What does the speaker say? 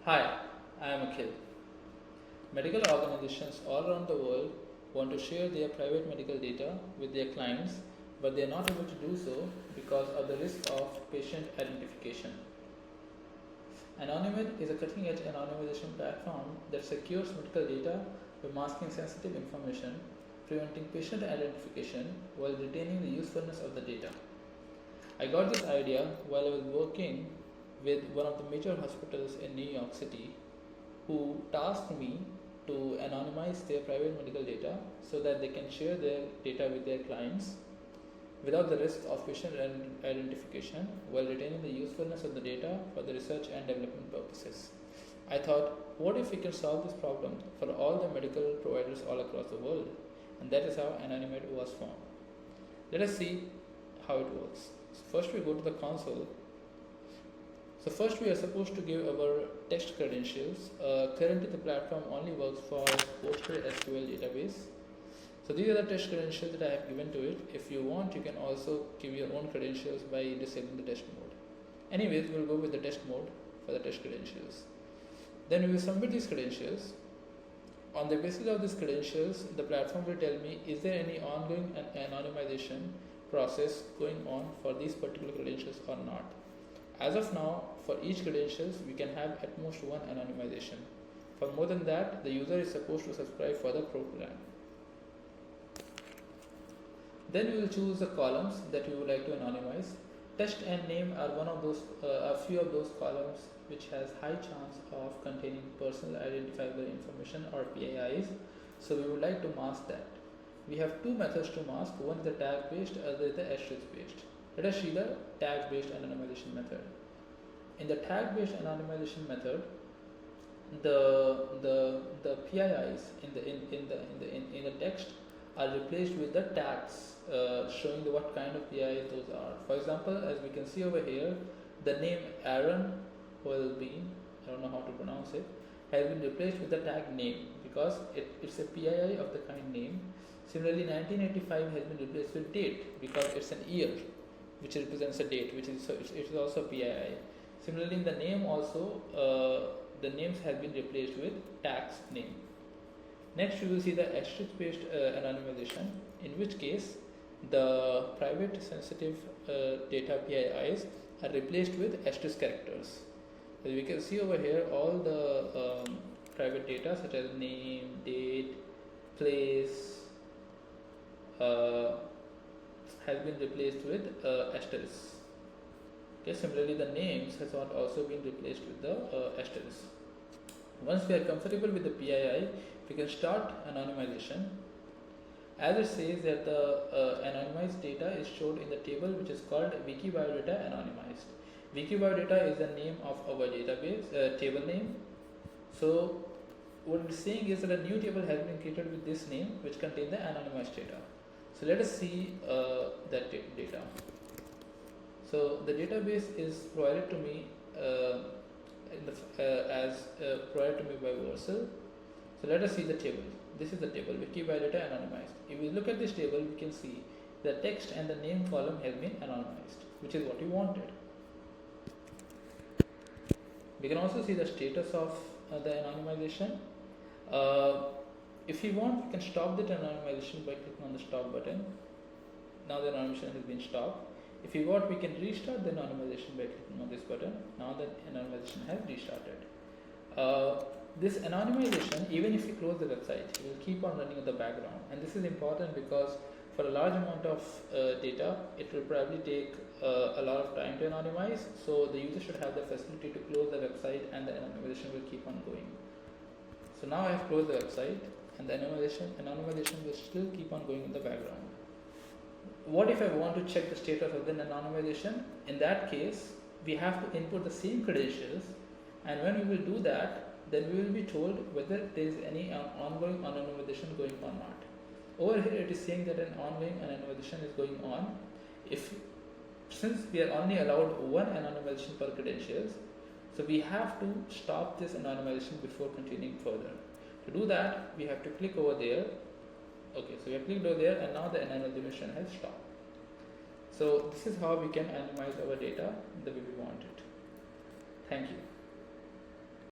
Hi, I am Akhil. Medical organizations all around the world want to share their private medical data with their clients, but they are not able to do so because of the risk of patient identification. Anony-med is a cutting-edge anonymization platform that secures medical data by masking sensitive information, preventing patient identification while retaining the usefulness of the data. I got this idea while I was working with one of the major hospitals in New York City, who tasked me to anonymize their private medical data so that they can share their data with their clients without the risk of patient identification while retaining the usefulness of the data for the research and development purposes. I thought, what if we can solve this problem for all the medical providers all across the world? And that is how Anony-med was formed. Let us see how it works. First we go to the console. So first we are supposed to give our text credentials. Currently the platform only works for PostgreSQL database. So these are the text credentials that I have given to it. If you want, you can also give your own credentials by disabling the test mode. Anyways, we will go with the test mode for the test credentials. Then we will submit these credentials. On the basis of these credentials, the platform will tell me, is there any ongoing anonymization process going on for these particular credentials or not. As of now, for each credentials, we can have at most one anonymization. For more than that, the user is supposed to subscribe for the pro plan. Then we will choose the columns that we would like to anonymize. Text and name are one of those, a few of those columns which has high chance of containing personal identifiable information or PIIs. So we would like to mask that. We have two methods to mask. One is the tag based, other is the asterisk based. Let us see the tag based anonymization method. In the tag based anonymization method, the PIIs in the text are replaced with the tags showing what kind of PIIs those are. For example, as we can see over here, the name Aaron Well-being, I don't know how to pronounce it, has been replaced with the tag name because it's a PII of the kind name. Similarly, 1985 has been replaced with date because it's an year which represents a date, which is it is also PII. Similarly, in the name also, the names have been replaced with tags name. Next, you will see the asterisk based anonymization, in which case the private sensitive data PIIs are replaced with asterisk characters. As we can see over here, all the private data such as name, date, place has been replaced with asterisks. Okay, similarly, the names has also been replaced with the asterisks. Once we are comfortable with the PII, we can start anonymization. As it says that the anonymized data is stored in the table which is called Wikibiodata Anonymized. Wikibiodata is the name of our database, table name. So what it's saying is that a new table has been created with this name which contains the anonymized data. So let us see that data. So the database is provided to me provided to me by Versal. So let us see the table. This is the table, Wikibiodata Anonymized. If we look at this table, we can see the text and the name column has been anonymized, which is what we wanted. We can also see the status of the anonymization. If we want, we can stop the anonymization by clicking on the stop button. Now the anonymization has been stopped. If we want, we can restart the anonymization by clicking on this button. Now the anonymization has restarted. This anonymization, even if we close the website, it will keep on running in the background. And this is important because for a large amount of data, it will probably take a lot of time to anonymize. So the user should have the facility to close the website and the anonymization will keep on going. So now I have closed the website and the anonymization will still keep on going in the background. What if I want to check the status of the anonymization? In that case, we have to input the same credentials, and when we will do that, then we will be told whether there is any ongoing anonymization going on or not. Over here it is saying that an ongoing anonymization is going on. Since we are only allowed one anonymization per credentials, so we have to stop this anonymization before continuing further. To do that, we have to click over there. Okay, so we have clicked over there and now the anonymization has stopped. So this is how we can anonymize our data the way we want it. Thank you.